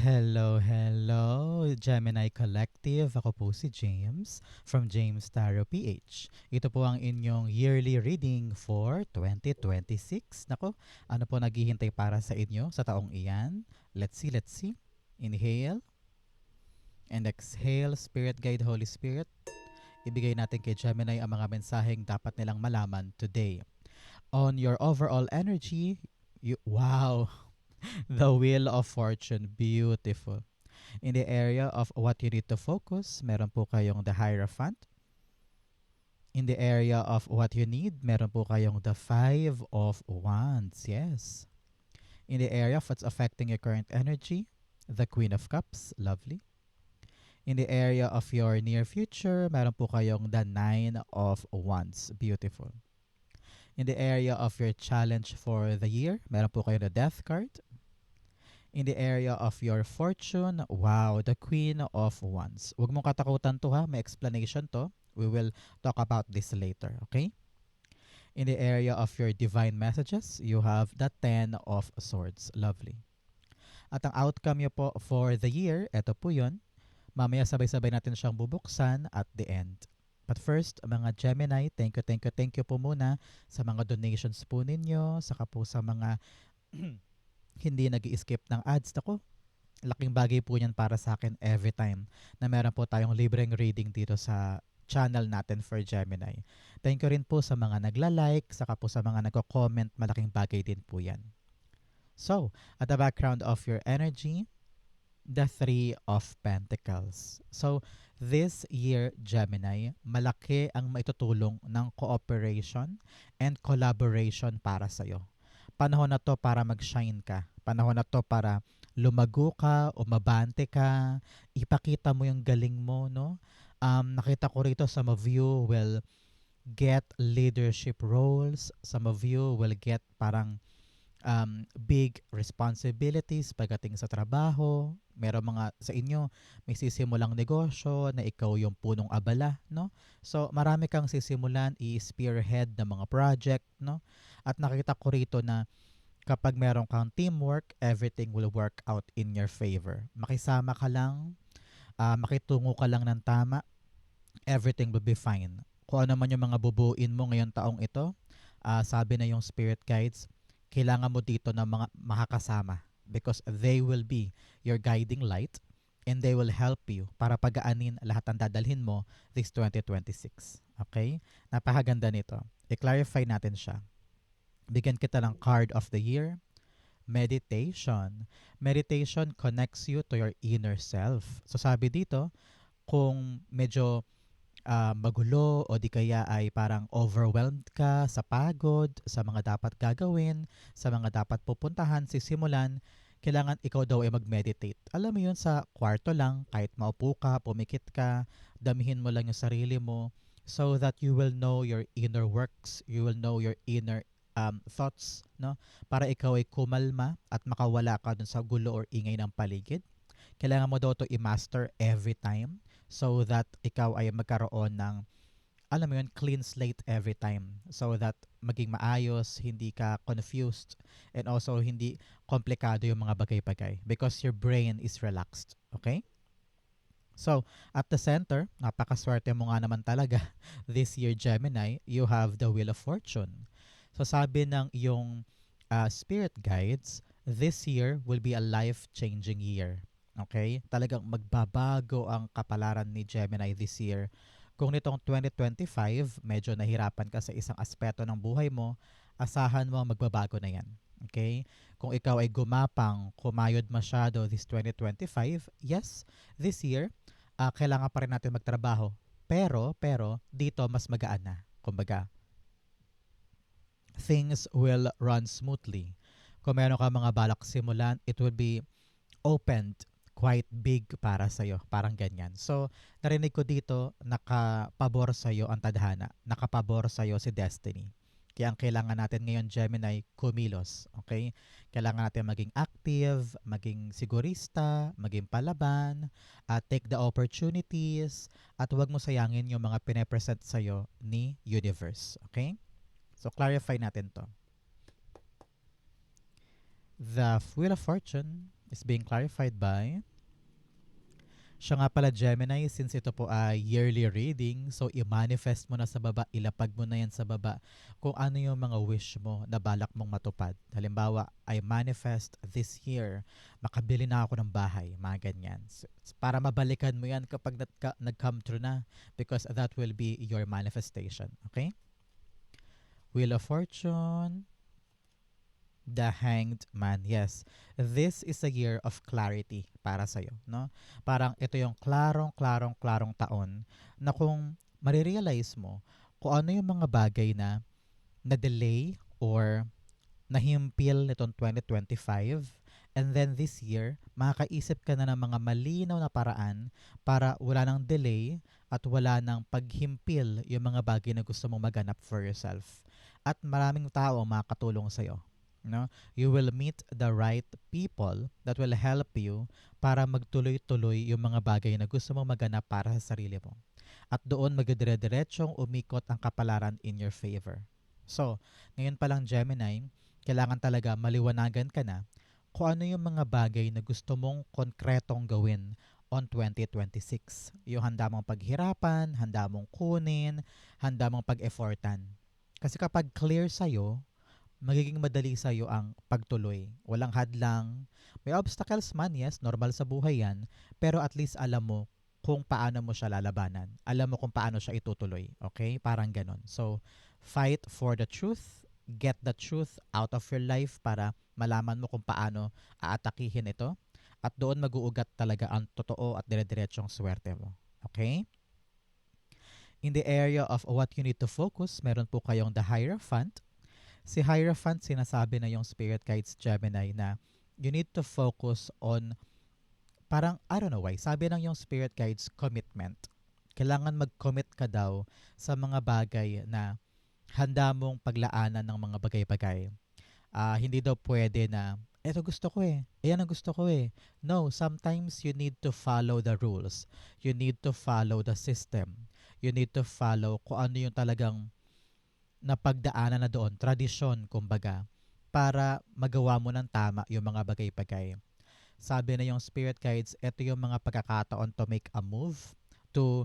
Hello, hello, Gemini Collective. Ako po si James from James Tarot PH. Ito po ang inyong yearly reading for 2026. Nako, ano po naghihintay para sa inyo sa taong iyan? Let's see. Inhale and exhale, Spirit Guide, Holy Spirit. Ibigay natin kay Gemini ang mga mensaheng dapat nilang malaman today. On your overall energy, wow, the Wheel of Fortune, beautiful. In the area of what you need to focus, meron po kayong the Hierophant. In the area of what you need, meron po kayong the Five of Wands. Yes. In the area of what's affecting your current energy, the Queen of Cups. Lovely. In the area of your near future, meron po kayong the Nine of Wands. Beautiful. In the area of your challenge for the year, meron po kayong the Death card. In the area of your fortune, wow, the Queen of Wands. Huwag mong katakutan to ha, may explanation to. We will talk about this later, okay? In the area of your divine messages, you have the Ten of Swords. Lovely. At ang outcome nyo po for the year, eto po yun. Mamaya sabay-sabay natin siyang bubuksan at the end. But first, mga Gemini, thank you po muna sa mga donations po ninyo, saka po sa mga hindi nag-i-skip ng ads. Ako, laking bagay po yan para sa akin every time na meron po tayong libreng reading dito sa channel natin for Gemini. Thank you rin po sa mga nagla-like, saka po sa mga nagko-comment, malaking bagay din po yan. So, at the background of your energy, the Three of Pentacles. So, this year, Gemini, malaki ang maitutulong ng cooperation and collaboration para sa'yo. Panahon na to para mag-shine ka. Panahon na to para lumago ka, umabante ka, ipakita mo yung galing mo, no? Nakita ko rito, some of you will get leadership roles. Some of you will get parang big responsibilities pagdating sa trabaho. Meron mga sa inyo, may sisimulang negosyo na ikaw yung punong abala, no? So, marami kang sisimulan, i-spearhead ng mga project, no? At nakita ko rito na kapag meron kang teamwork, everything will work out in your favor. Makisama ka lang, makitungo ka lang ng tama, everything will be fine. Kung ano man yung mga bubuin mo ngayong taong ito, sabi na yung spirit guides, kailangan mo dito ng mga makakasama because they will be your guiding light and they will help you para pagaanin lahat ng dadalhin mo this 2026. Okay? Napakaganda nito. I-clarify natin siya. Bigyan kita ng card of the year. Meditation. Meditation connects you to your inner self. So sabi dito, kung medyo magulo o di kaya ay parang overwhelmed ka sa pagod, sa mga dapat gagawin, sa mga dapat pupuntahan, sisimulan, kailangan ikaw daw ay mag-meditate. Alam mo yun, sa kwarto lang, kahit maupo ka, pumikit ka, damihin mo lang yung sarili mo so that you will know your inner works, you will know your inner thoughts, no? Para ikaw ay kumalma at makawala ka dun sa gulo or ingay ng paligid. Kailangan mo daw to i-master every time so that ikaw ay magkaroon ng, alam mo yun, clean slate every time so that maging maayos, hindi ka confused, and also hindi komplikado yung mga bagay-bagay because your brain is relaxed. Okay? So, at the center, napakaswerte mo nga naman talaga this year, Gemini, you have the Wheel of Fortune. So, sabi ng iyong spirit guides, this year will be a life-changing year. Okay? Talagang magbabago ang kapalaran ni Gemini this year. Kung nitong 2025, medyo nahirapan ka sa isang aspeto ng buhay mo, asahan mo magbabago na yan. Okay? Kung ikaw ay gumapang, kumayod masyado this 2025, yes, this year, kailangan pa rin natin magtrabaho. Pero, dito mas magaan na. Kumbaga, things will run smoothly. Kung meron ka mga balak simulan, it will be opened quite big para sa'yo. Parang ganyan. So, narinig ko dito, nakapabor sa'yo ang tadhana. Nakapabor sa'yo si destiny. Kaya ang kailangan natin ngayon, Gemini, kumilos. Okay? Kailangan natin maging active, maging sigurista, maging palaban, take the opportunities, at huwag mo sayangin yung mga pinapresent sa'yo ni universe. Okay? So, clarify natin to. The Wheel of Fortune, is being clarified by. Siya nga pala Gemini, since ito po ay yearly reading, so i-manifest mo na sa baba, ilapag mo na yan sa baba kung ano yung mga wish mo na balak mong matupad. Halimbawa, I manifest this year, makabili na ako ng bahay, mga ganyan. So, para mabalikan mo yan kapag nag-come true na, because that will be your manifestation. Okay? Wheel of Fortune, The Hanged Man. Yes, this is a year of clarity para sa'yo, no? Parang ito yung klarong taon na kung marirealize mo kung ano yung mga bagay na na-delay or nahimpil nitong 2025, and then this year, makakaisip ka na ng mga malinaw na paraan para wala nang delay at wala nang paghimpil yung mga bagay na gusto mong maganap for yourself. At maraming tao ang makakatulong sa'yo. No? You will meet the right people that will help you para magtuloy-tuloy yung mga bagay na gusto mong maganap para sa sarili mo. At doon magdire-diretsong umikot ang kapalaran in your favor. So, ngayon pa lang Gemini, kailangan talaga maliwanagan ka na kung ano yung mga bagay na gusto mong konkretong gawin on 2026. Yung handa mong paghirapan, handa mong kunin, handa mong pag-effortan. Kasi kapag clear sa'yo, magiging madali sa'yo ang pagtuloy. Walang hadlang. May obstacles man, yes, normal sa buhay yan. Pero at least alam mo kung paano mo siya lalabanan. Alam mo kung paano siya itutuloy. Okay? Parang ganon. So, fight for the truth. Get the truth out of your life para malaman mo kung paano aatakihin ito. At doon mag-uugat talaga ang totoo at dire-diretsong swerte mo. Okay? In the area of what you need to focus, meron po kayong the Hierophant. Si Hierophant, sinasabi na yung spirit guides Gemini na you need to focus on, parang, I don't know why, sabi ng yung spirit guides, commitment. Kailangan mag-commit ka daw sa mga bagay na handa mong paglaanan ng mga bagay-bagay. Hindi daw pwede na, eto gusto ko eh, ayan ang gusto ko eh. No, sometimes you need to follow the rules. You need to follow the system. You need to follow kung ano yung talagang napagdaanan na doon, tradisyon kumbaga, para magawa mo ng tama yung mga bagay-bagay. Sabi na yung spirit guides, ito yung mga pagkakataon to make a move, to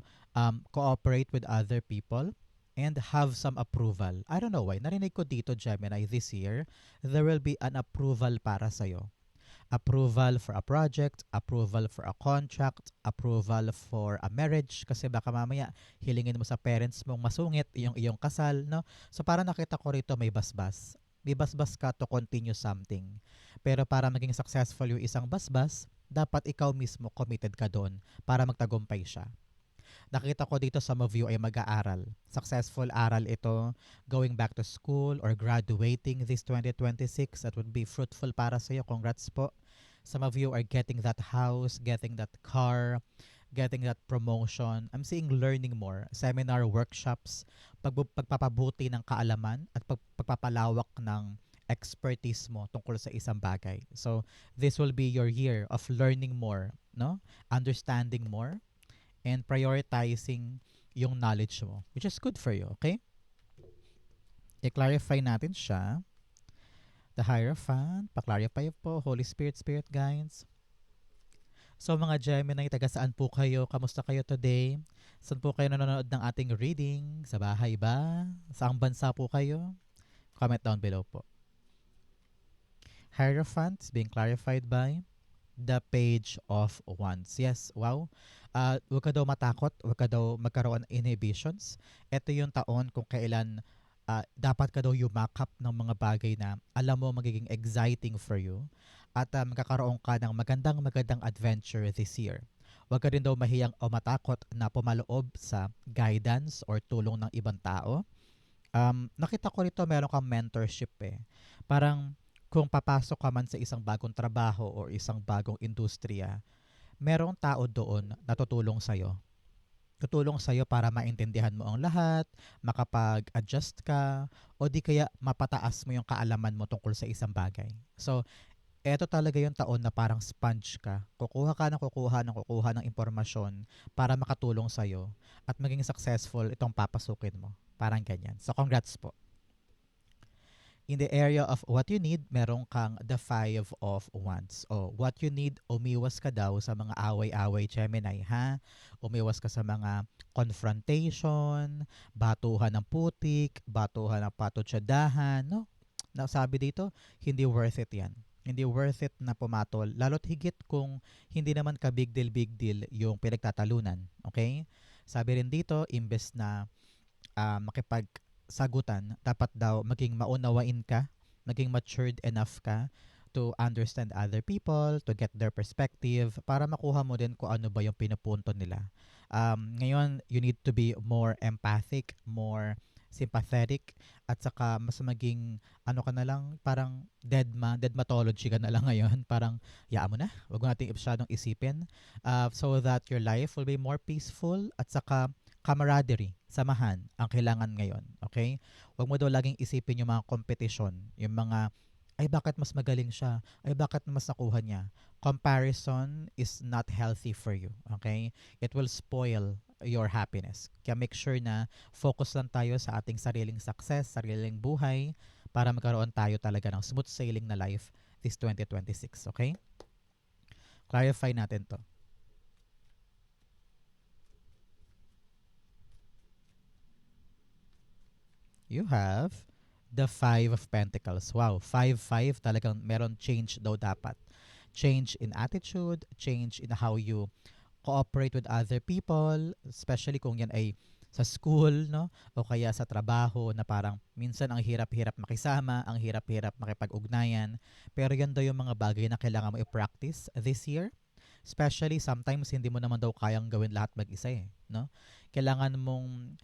cooperate with other people, and have some approval. I don't know why, narinig ko dito Gemini this year, there will be an approval para sa'yo. Approval for a project, approval for a contract, approval for a marriage, kasi baka mamaya hilingin mo sa parents mong masungit yung iyong kasal, no? So para nakita ko rito may basbas. May basbas ka to continue something. Pero para maging successful yung isang basbas, dapat ikaw mismo committed ka doon para magtagumpay siya. Nakita ko dito some of you ay mag-aaral. Successful aral ito, going back to school or graduating this 2026. That would be fruitful para sa iyo. Congrats po. Some of you are getting that house, getting that car, getting that promotion. I'm seeing learning more. Seminar, workshops, pagpapabuti ng kaalaman at pagpapalawak ng expertise mo tungkol sa isang bagay. So, this will be your year of learning more, no? Understanding more, and prioritizing yung knowledge mo, which is good for you, okay? I-clarify natin siya. The Hierophant, pa-clarify po, Holy Spirit, Spirit Guides. So mga Gemini, taga saan po kayo? Kamusta kayo today? Saan po kayo nanonood ng ating reading? Sa bahay ba? Saang bansa po kayo? Comment down below po. Hierophant is being clarified by the Page of Wands. Yes, wow. Huwag ka daw matakot, huwag ka daw magkaroon ng inhibitions. Ito yung taon kung kailan dapat ka daw yumakap ng mga bagay na alam mo magiging exciting for you at magkakaroon ka ng magandang adventure this year. Huwag ka rin daw mahiyang o matakot na pumaloob sa guidance or tulong ng ibang tao. Nakita ko rito meron kang mentorship eh. Parang kung papasok ka man sa isang bagong trabaho o isang bagong industriya, merong tao doon na tutulong sa'yo. Tutulong sa'yo para maintindihan mo ang lahat, makapag-adjust ka, o di kaya mapataas mo yung kaalaman mo tungkol sa isang bagay. So, eto talaga yung taon na parang sponge ka. Kukuha ka ng kukuha ng impormasyon para makatulong sa'yo at maging successful itong papasukin mo. Parang ganyan. So, congrats po. In the area of what you need, meron kang the Five of Wands. O, what you need, umiwas ka daw sa mga away-away, Gemini, ha? Umiwas ka sa mga confrontation, batuhan ng putik, batuhan ng patutsadahan, no? Nasabi dito, hindi worth it yan. Hindi worth it na pumatol, lalo't higit kung hindi naman ka big deal yung pinagtatalunan. Okay? Sabi rin dito, imbes na makipagsagutan, dapat daw maging maunawain ka, maging matured enough ka to understand other people, to get their perspective, para makuha mo din kung ano ba yung pinupunto nila. Ngayon, you need to be more empathic, more sympathetic, at saka mas maging ano ka na lang, parang deadmatology ka na lang ngayon. Parang, yaan mo na, wag mo nating masyadong isipin, so that your life will be more peaceful, at saka camaraderie, samahan, ang kailangan ngayon. Okay? Huwag mo daw laging isipin yung mga kompetisyon, yung mga, ay bakit mas magaling siya? Ay bakit mas nakuha niya? Comparison is not healthy for you. Okay? It will spoil your happiness. Kaya make sure na focus lang tayo sa ating sariling success, sariling buhay, para magkaroon tayo talaga ng smooth sailing na life this 2026. Okay? Clarify natin to. You have the Five of Pentacles. Wow, 5-5 talagang meron change daw dapat. Change in attitude, change in how you cooperate with other people, especially kung yan ay sa school, no? O kaya sa trabaho na parang minsan ang hirap-hirap makisama, ang hirap-hirap makipag-ugnayan. Pero yan daw yung mga bagay na kailangan mo i-practice this year. Especially sometimes hindi mo naman daw kayang gawin lahat mag-isa eh, no? Kailangan mong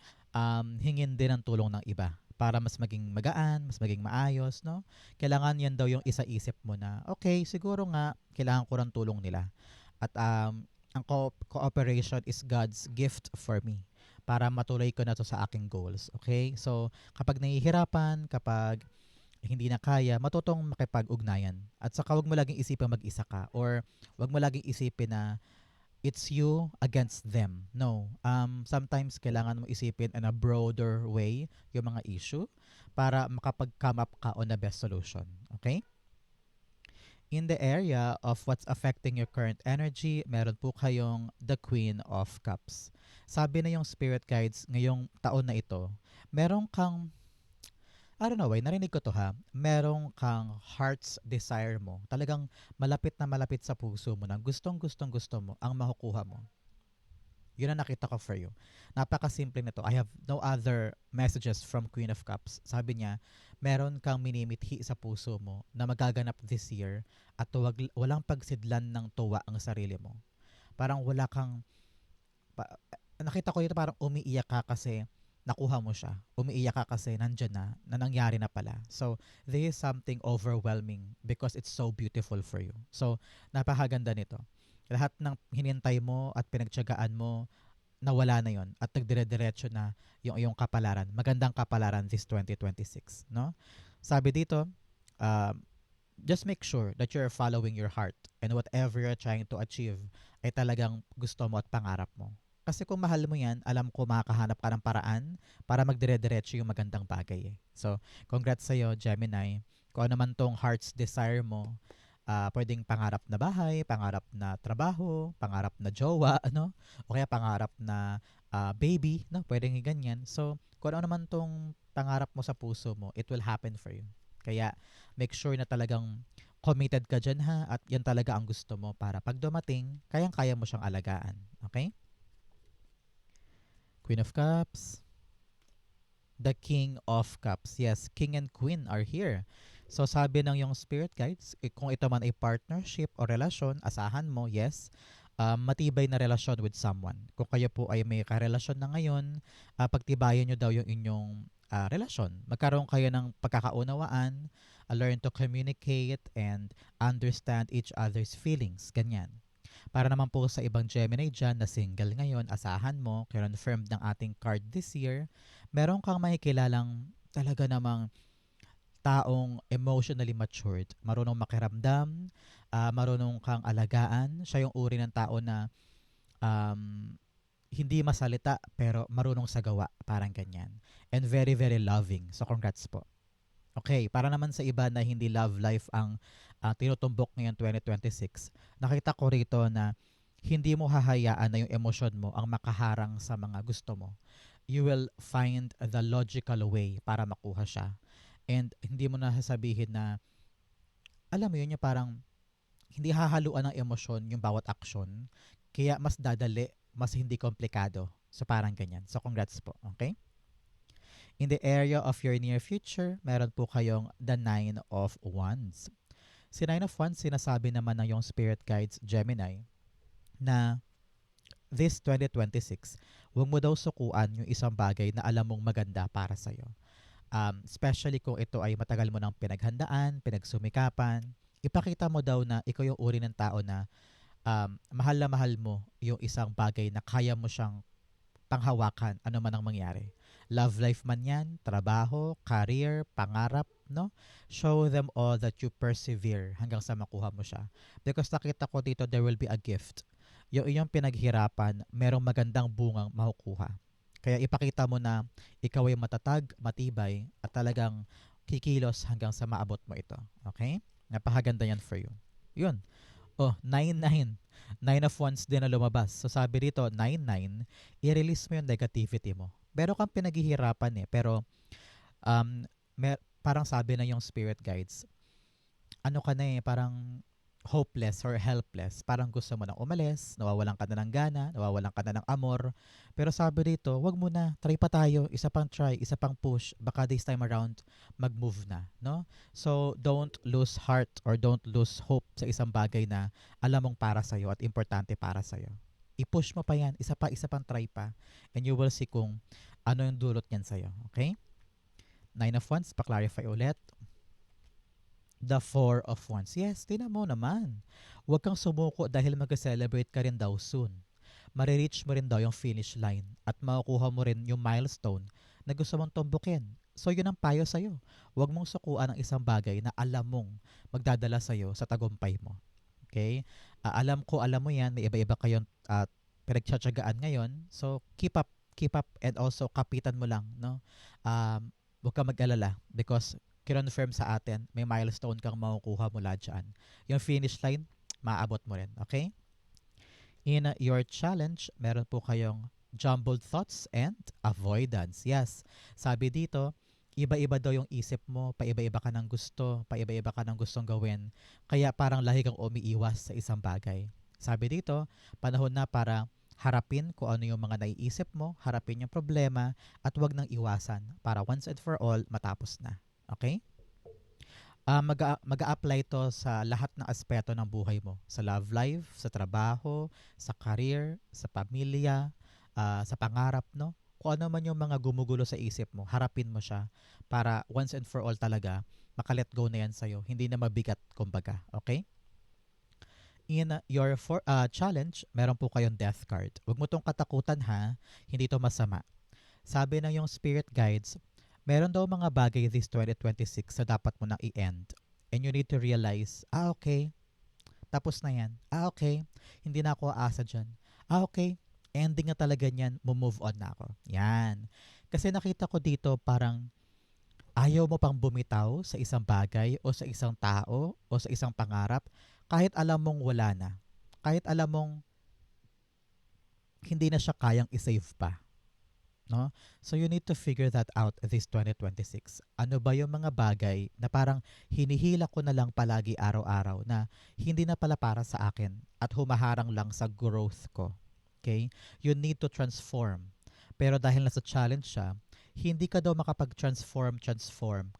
hingin din ng tulong ng iba para mas maging magaan, mas maging maayos, no? Kailangan yan daw yung isa-isip mo na, okay, siguro nga, kailangan ko ng tulong nila. At ang cooperation is God's gift for me para matuloy ko na to sa aking goals. Okay? So, kapag nahihirapan, kapag hindi na kaya, matutong makipag-ugnayan. At saka wag mo laging isipin mag-isa ka or wag mo laging isipin na it's you against them. No. Sometimes kailangan mo isipin in a broader way yung mga issue para makapag-come up ka on the best solution. Okay? In the area of what's affecting your current energy, meron po kayong the Queen of Cups. Sabi na yung spirit guides ngayong taon na ito, meron kang, I don't know why, narinig ko to ha, meron kang heart's desire mo. Talagang malapit na malapit sa puso mo na gusto mo ang makukuha mo. Yun ang nakita ko for you. Napakasimple nito. I have no other messages from Queen of Cups. Sabi niya, meron kang minimithi sa puso mo na magaganap this year at walang pagsidlan ng tuwa ang sarili mo. Parang wala kang, nakita ko yun parang umiiyak ka kasi nakuha mo siya. Umiiyak ka kasi nandyan na nangyari na pala. So, this is something overwhelming because it's so beautiful for you. So, napakaganda nito. Lahat ng hinintay mo at pinagtiyagaan mo, nawala na yon at nagdire-diretso na yung iyong kapalaran. Magandang kapalaran this 2026, no? Sabi dito, um, just make sure that you're following your heart and whatever you're trying to achieve ay talagang gusto mo at pangarap mo. Kasi kung mahal mo yan, alam ko makakahanap ka ng paraan para magdire-diretso yung magandang bagay. So, congrats sa'yo, Gemini. Kung ano man tong heart's desire mo, pwedeng pangarap na bahay, pangarap na trabaho, pangarap na jowa, ano? O kaya pangarap na baby, no? Pwedeng ganyan. So, kung ano naman tong pangarap mo sa puso mo, it will happen for you. Kaya, make sure na talagang committed ka dyan ha, at yan talaga ang gusto mo para pag dumating, kayang-kaya mo siyang alagaan. Okay? Queen of Cups, the King of Cups. Yes, King and Queen are here. So sabi ng yung spirit guides, kung ito man ay partnership o relasyon, asahan mo, yes, matibay na relasyon with someone. Kung kayo po ay may karelasyon na ngayon, pagtibayan nyo daw yung inyong relasyon. Magkaroon kayo ng pagkakaunawaan, learn to communicate and understand each other's feelings. Ganyan. Para naman po sa ibang Gemini dyan na single ngayon, asahan mo, confirmed ng ating card this year, meron kang makikilalang talaga namang taong emotionally matured, marunong makiramdam, marunong kang alagaan. Siya yung uri ng tao na um, hindi masalita pero marunong sa gawa, parang ganyan. And very, very loving. So congrats po. Okay, para naman sa iba na hindi love life ang tinutumbok ngayon 2026, nakita ko rito na hindi mo hahayaan na yung emosyon mo ang makaharang sa mga gusto mo. You will find the logical way para makuha siya. And hindi mo na sasabihin na, alam mo yun, yung parang hindi hahaluan ng emosyon yung bawat aksyon. Kaya mas dadali, mas hindi komplikado. So parang ganyan. So congrats po. Okay? In the area of your near future, meron po kayong the Nine of Wands. Si Nine of Wands, sinasabi naman ng yung spirit guides Gemini na this 2026, huwag mo daw sukuan yung isang bagay na alam mong maganda para sa'yo. Especially kung ito ay matagal mo nang pinaghandaan, pinagsumikapan, ipakita mo daw na ikaw yung uri ng tao na mahal na mahal mo yung isang bagay na kaya mo siyang panghawakan ano man ang mangyari. Love life man yan, trabaho, career, pangarap, no? Show them all that you persevere hanggang sa makuha mo siya. Because nakita ko dito, there will be a gift. Yung iyong pinaghirapan, merong magandang bungang makukuha. Kaya ipakita mo na ikaw ay matatag, matibay, at talagang kikilos hanggang sa maabot mo ito. Okay? Napakaganda yan for you. Yun. Oh, 9-9. Nine of Wands din na lumabas. So sabi dito, 9-9, i-release mo yung negativity mo. Pero kang pinaghihirapan eh. Pero parang sabi na yung spirit guides, ano ka na eh, parang hopeless or helpless. Parang gusto mo nang umalis, nawawalan ka na ng gana, nawawalan ka na ng amor. Pero sabi dito, wag mo na, try pa tayo, isa pang try, isa pang push, baka this time around, mag-move na, no? So, don't lose heart or don't lose hope sa isang bagay na alam mong para sa'yo at importante para sa'yo. I-push mo pa yan, isa pang try pa, and you will see kung ano yung dulot niyan sa'yo, okay? Nine of Wands, pa-clarify ulit. The Four of Wands. Yes, tinan mo naman. Huwag kang sumuko dahil mag-celebrate ka rin daw soon. Marireach mo rin daw yung finish line at makukuha mo rin yung milestone na gusto mong tumbukin. So yun ang payo sa'yo. Huwag mong sukuan ang isang bagay na alam mong magdadala sa'yo sa tagumpay mo. Okay? Alam ko, alam mo yan, may iba-iba kayong pinagtsatsagaan ngayon. So keep up and also kapitan mo lang. No? Huwag kang mag-alala because kinonfirm sa atin, may milestone kang makukuha mula dyan. Yung finish line, maabot mo rin. Okay? In your challenge, meron po kayong jumbled thoughts and avoidance. Yes, sabi dito, iba-iba daw yung isip mo, paiba-iba ka ng gusto, paiba-iba ka ng gustong gawin. Kaya parang lahi kang umiiwas sa isang bagay. Sabi dito, panahon na para harapin kung ano yung mga naiisip mo, harapin yung problema, at wag nang iwasan para once and for all matapos na. Okay? Mag-a-apply to sa lahat ng aspeto ng buhay mo. Sa love life, sa trabaho, sa career, sa pamilya, sa pangarap, no? Kung ano man yung mga gumugulo sa isip mo, harapin mo siya para once and for all talaga, makalet go na yan sa'yo. Hindi na mabigat, kumbaga. Okay? In your challenge, meron po kayong death card. Huwag mo tong katakutan ha, hindi to masama. Sabi ng yung spirit guides, meron daw mga bagay this 2026 na dapat mo nang i-end. And you need to realize, okay, tapos na yan. Okay, hindi na ako aasa dyan. Okay, ending na talaga niyan, move on na ako. Yan. Kasi nakita ko dito parang ayaw mo pang bumitaw sa isang bagay o sa isang tao o sa isang pangarap kahit alam mong wala na. Kahit alam mong hindi na siya kayang isave pa. No? So you need to figure that out this 2026. Ano ba yung mga bagay na parang hinihila ko na lang palagi araw-araw na hindi na pala para sa akin at humaharang lang sa growth ko. Okay? You need to transform. Pero dahil nasa challenge siya, hindi ka daw makapag-transform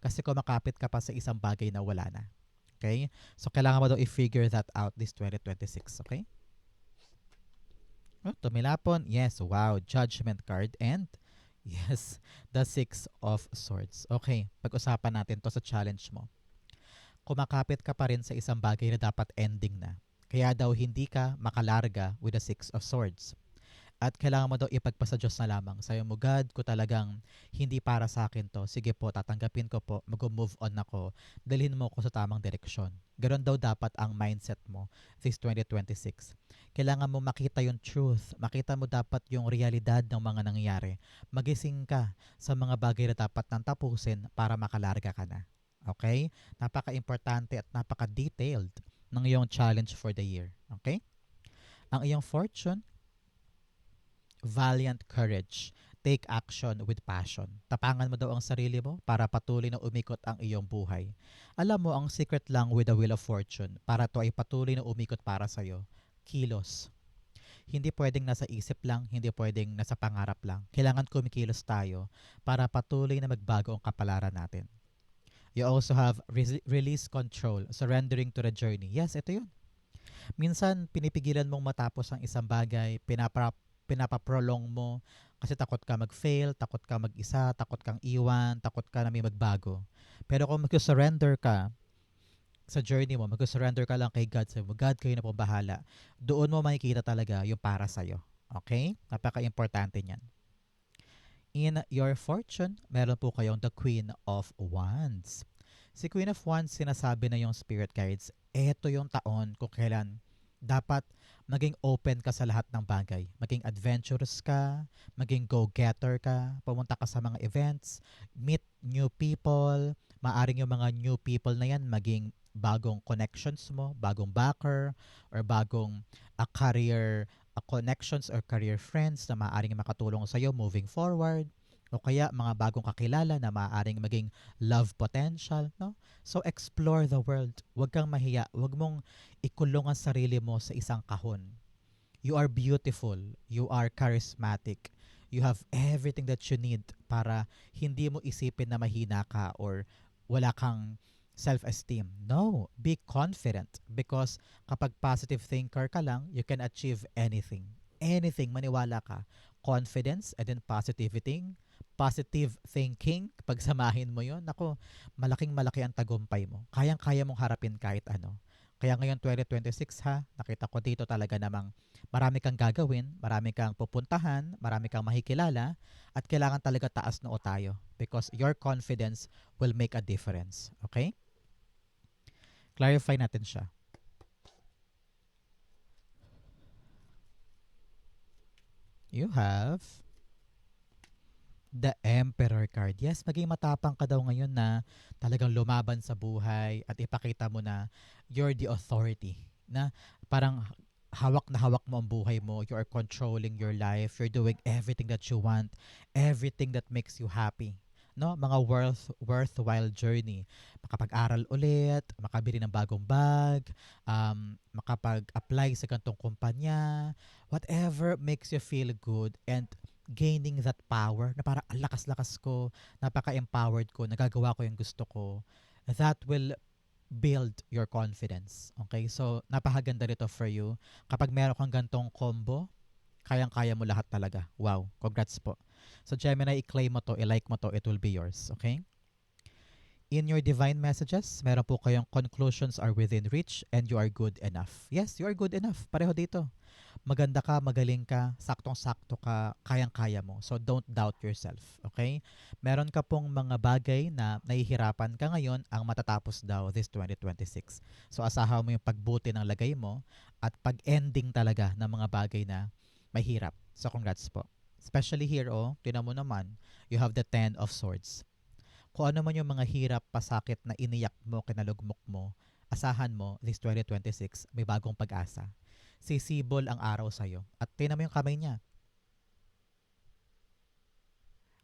kasi kumakapit ka pa sa isang bagay na wala na. Okay? So kailangan mo daw i-figure that out this 2026. Okay? Oh, tumilapon. Yes, wow. Judgment card and yes, the Six of Swords. Okay, pag-usapan natin to sa challenge mo. Kumakapit ka pa rin sa isang bagay na dapat ending na. Kaya daw hindi ka makalarga with the Six of Swords. At kailangan mo daw ipagpasa Diyos na lamang. Sabi mo, God, ko talagang hindi para sa akin to. Sige po, tatanggapin ko po. Mag-move on ako. Dalhin mo ako sa tamang direksyon. Ganon daw dapat ang mindset mo this 2026. Kailangan mo makita yung truth. Makita mo dapat yung realidad ng mga nangyayari. Magising ka sa mga bagay na dapat nang tapusin para makalarga ka na. Okay? Napaka-importante at napaka-detailed ng iyong challenge for the year. Okay? Ang iyong fortune, valiant courage. Take action with passion. Tapangan mo daw ang sarili mo para patuloy na umikot ang iyong buhay. Alam mo, ang secret lang with the wheel of fortune para to ay patuloy na umikot para sa'yo. Kilos. Hindi pwedeng nasa isip lang, hindi pwedeng nasa pangarap lang. Kailangan kumikilos tayo para patuloy na magbago ang kapalaran natin. You also have release control, surrendering to the journey. Yes, ito yun. Minsan, pinipigilan mong matapos ang isang bagay, pinapaprolong mo kasi takot ka mag-fail, takot ka mag-isa, takot kang iwan, takot ka na may magbago. Pero kung mag-surrender ka sa journey mo, mag-surrender ka lang kay God, sabi mo, God, kayo na po bahala. Doon mo makikita talaga yung para sa'yo. Okay? Napaka-importante niyan. In your fortune, meron po kayong the Queen of Wands. Si Queen of Wands, sinasabi na yung spirit guides, eto yung taon kung kailan dapat maging open ka sa lahat ng bagay. Maging adventurous ka, maging go-getter ka, pumunta ka sa mga events, meet new people, maaring yung mga new people na yan maging bagong connections mo, bagong backer, or bagong career connections or career friends na maaaring makatulong sa iyo moving forward, o kaya mga bagong kakilala na maaaring maging love potential, no? So explore the world. Huwag kang mahiya. Huwag mong ikulong ang sarili mo sa isang kahon. You are beautiful. You are charismatic. You have everything that you need para hindi mo isipin na mahina ka or wala kang self-esteem. No, be confident because kapag positive thinker ka lang, you can achieve anything. Anything, maniwala ka. Confidence and then positive thinking, pag samahin mo yon, nako, malaking malaki ang tagumpay mo. Kayang-kaya mong harapin kahit ano. Kaya ngayon 2026 ha, nakita ko dito talaga namang marami kang gagawin, marami kang pupuntahan, marami kang makikilala, at kailangan talaga taas noo tayo because your confidence will make a difference. Okay? Clarify natin siya. You have the Emperor card. Yes, maging matapang ka daw ngayon na talagang lumaban sa buhay at ipakita mo na you're the authority. Na parang hawak na hawak mo ang buhay mo. You are controlling your life. You're doing everything that you want. Everything that makes you happy. No, mga worthwhile journey. Makapag-aral ulit, makabili ng bagong bag, makapag-apply sa gantong kumpanya, whatever makes you feel good and gaining that power na parang ang lakas-lakas ko, napaka-empowered ko, nagagawa ko yung gusto ko, that will build your confidence. Okay? So, napakaganda nito for you. Kapag meron kang gantong combo, kayang-kaya mo lahat talaga. Wow. Congrats po. So, Gemini, i-claim mo to, i-like mo to, it will be yours. Okay? In your divine messages, meron po kayong conclusions are within reach and you are good enough. Yes, you are good enough. Pareho dito. Maganda ka, magaling ka, saktong-sakto ka, kayang-kaya mo. So don't doubt yourself, okay? Meron ka pong mga bagay na nahihirapan ka ngayon ang matatapos daw this 2026. So asahan mo yung pagbuti ng lagay mo at pag-ending talaga ng mga bagay na mahirap. So congrats po. Especially here, tinan mo naman, you have the 10 of Swords. Kung ano man yung mga hirap, pasakit na iniyak mo, kinalugmok mo, asahan mo this 2026, may bagong pag-asa. Sisibol ang araw sa'yo. At tingnan mo yung kamay niya.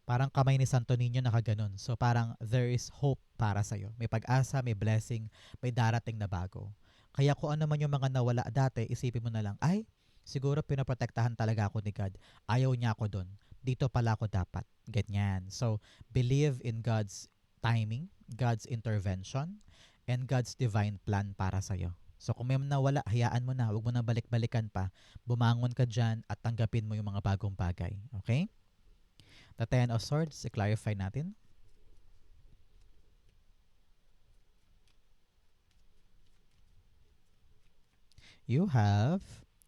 Parang kamay ni Santo Niño nakaganon. So parang there is hope para sa'yo. May pag-asa, may blessing, may darating na bago. Kaya kung ano man yung mga nawala dati, isipin mo na lang, ay, siguro pinaprotektahan talaga ako ni God. Ayaw niya ako doon. Dito pala ako dapat. Ganyan. So, believe in God's timing, God's intervention, and God's divine plan para sa'yo. So kung may nawala, hayaan mo na. Huwag mo na balik-balikan pa. Bumangon ka dyan at tanggapin mo yung mga bagong bagay. Okay? The Ten of Swords, i-clarify natin. You have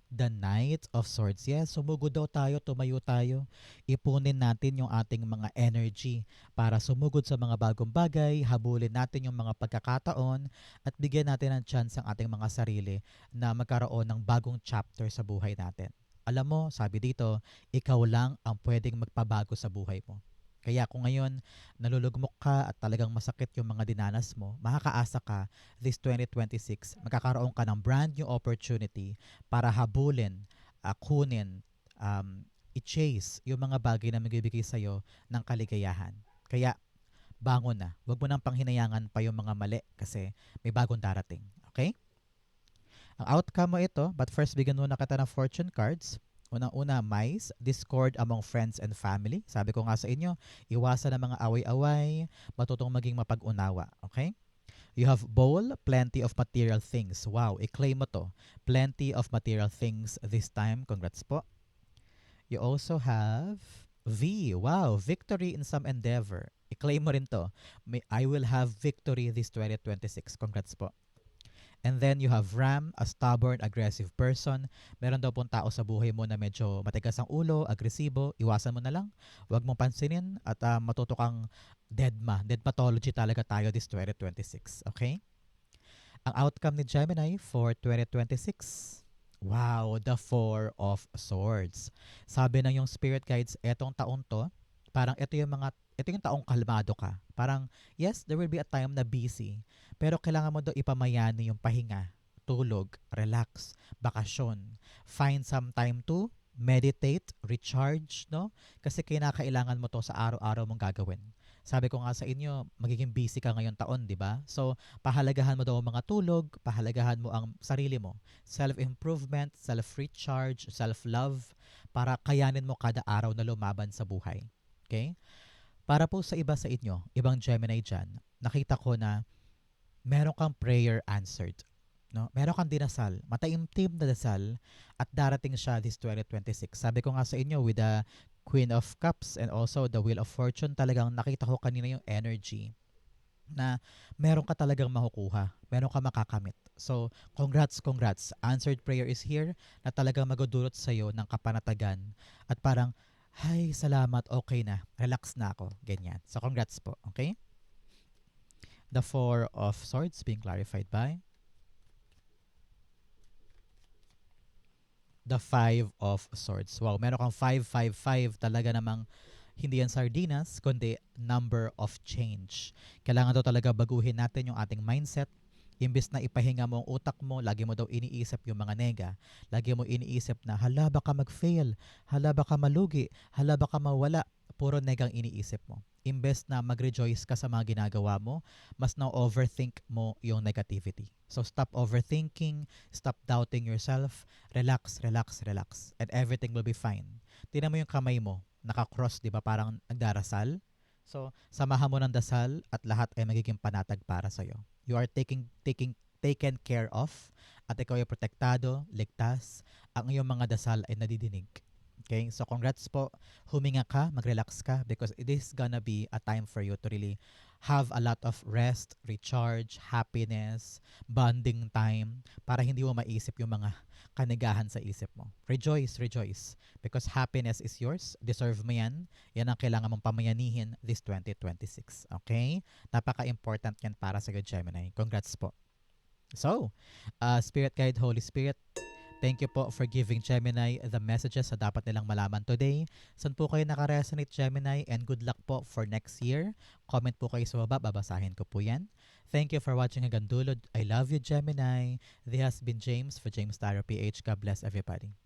the Knight of Swords. Yes, sumugod daw tayo, tumayo tayo. Ipunin natin yung ating mga energy para sumugod sa mga bagong bagay, habulin natin yung mga pagkakataon at bigyan natin ng chance ang ating mga sarili na magkaroon ng bagong chapter sa buhay natin. Alam mo, sabi dito, ikaw lang ang pwedeng magpabago sa buhay mo. Kaya kung ngayon nalulugmok ka at talagang masakit yung mga dinanas mo, makakaasa ka this 2026, magkakaroon ka ng brand new opportunity para habulin, kunin, i-chase yung mga bagay na magbibigay sa'yo ng kaligayahan. Kaya bangon na. Huwag mo nang panghinayangan pa yung mga mali kasi may bagong darating. Okay? Ang outcome mo ito, but first bigyan muna kita ng fortune cards. Unang-una, mice, discord among friends and family. Sabi ko nga sa inyo, iwasan ang mga away-away, matutong maging mapag-unawa. Okay? You have bowl, plenty of material things. Wow, i-claim mo to. Plenty of material things this time. Congrats po. You also have V. Wow, victory in some endeavor. I-claim mo rin to. I will have victory this 2026. Congrats po. And then you have Ram, a stubborn, aggressive person. Meron daw pong tao sa buhay mo na medyo matigas ang ulo, agresibo. Iwasan mo na lang. Huwag mong pansinin at matuto kang deadma. Deadmatology talaga tayo this 2026. Okay? Ang outcome ni Gemini for 2026. Wow, the Four of Swords. Sabi ng yung spirit guides, etong taon to, parang ito yung taong kalmado ka. Parang, yes, there will be a time na busy, pero kailangan mo daw ipamayani yung pahinga, tulog, relax, bakasyon. Find some time to meditate, recharge, no? Kasi kinakailangan mo to sa araw-araw mong gagawin. Sabi ko nga sa inyo, magiging busy ka ngayong taon, di ba? So, pahalagahan mo daw ang mga tulog, pahalagahan mo ang sarili mo. Self-improvement, self-recharge, self-love, para kayanin mo kada araw na lumaban sa buhay. Okay? Para po sa iba sa inyo, ibang Gemini dyan, nakita ko na meron kang prayer answered. No? Meron kang dinasal, mataimtim na dasal, at darating siya this 2026. Sabi ko nga sa inyo, with the Queen of Cups and also the Wheel of Fortune, talagang nakita ko kanina yung energy na meron ka talagang makukuha, meron ka makakamit. So, congrats. Answered prayer is here na talagang magdudulot sa'yo ng kapanatagan at parang, ay, salamat, okay na, relax na ako, ganyan. So, congrats po, okay? The Four of Swords being clarified by the Five of Swords. Wow, meron kang 555, talaga namang hindi yan sardinas, kundi number of change. Kailangan daw talaga baguhin natin yung ating mindset. Imbes na ipahinga mo ang utak mo, lagi mo daw iniisip yung mga nega. Lagi mo iniisip na, hala baka mag-fail, hala baka malugi, hala baka mawala. Puro negang iniisip mo. Imbes na mag-rejoice ka sa mga ginagawa mo, mas na-overthink mo yung negativity. So stop overthinking, stop doubting yourself, relax. And everything will be fine. Tingnan mo yung kamay mo, naka-cross, di ba? Parang nagdarasal. So, samahan mo ng dasal at lahat ay magiging panatag para sa'yo. You are taken care of at ikaw ay protektado, ligtas. Ang iyong mga dasal ay nadidinig. Okay? So, congrats po. Huminga ka, mag-relax ka because it is gonna be a time for you to really have a lot of rest, recharge, happiness, bonding time para hindi mo maisip yung mga kanigahan sa isip mo. Rejoice because happiness is yours. Deserve mo yan. Yan ang kailangan mong pamayanihin this 2026. Okay? Napaka-important yan para sa Gemini. Congrats po. So, Spirit Guide, Holy Spirit, thank you po for giving Gemini the messages na dapat nilang malaman today. Saan po kayo nakaresonate, Gemini? And good luck po for next year. Comment po kayo sa baba, babasahin ko po yan. Thank you for watching hanggang dulo. I love you, Gemini. This has been James for James Tarot PH. God bless everybody.